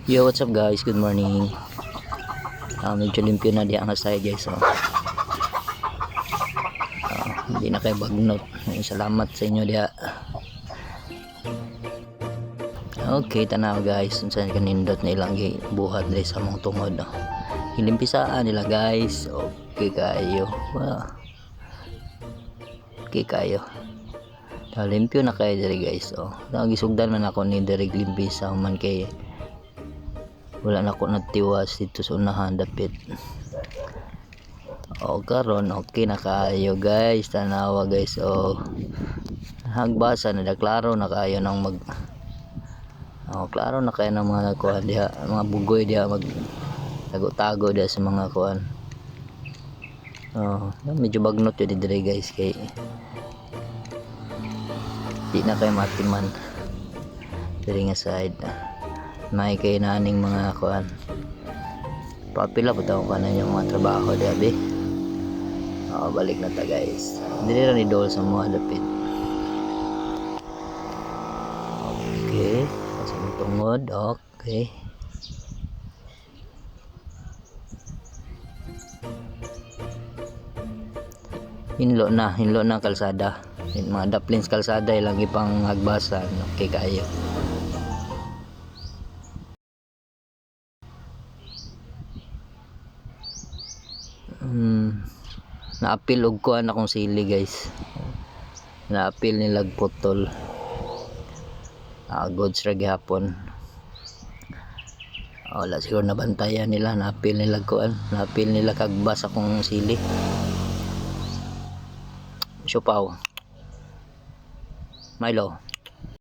Yo, what's up guys? Good morning. Medyo limpyo na di ang asay guys. Hindi na kayo bagnot. Salamat sa inyo dia. Okay, tanaw guys. Saan kanindot na ilang buhat dahil sa mong tungod. Ilimpisaan nila guys. Okay kayo. Wow. Okay kayo. Limpyo na kayo diri guys. Nagisugdan man ako ni diri limpisa man kay wala na ako natiwas dito sa unahan dapit. Karon okay na kayo guys, tanawa guys. Hagbasa na klaro na kayo nang mag klaro na kayo ng mga kuan diha, mga bugoy diha mag tago-tago diha sa mga kuan. Medyo bagnot yun dire guys kay di na kayo matiman diri nga side. May kay naning mga kuan papila po tayo ka na yung mga trabaho diabi. Balik na ta guys, dili ra ni dol sa mga dapit. Okay, sa tungod. Okay, hinlo na kalsada, mga daplins kalsada ilang ipang hagbasan. Okay kayo. Naapil og kuan akong sili guys, naapil nilag putol. Goods ra gihapon. Wala siguro nabantayan nila, naapil nilag kuan, naapil nila kagbas akong sili. Siopaw Milo.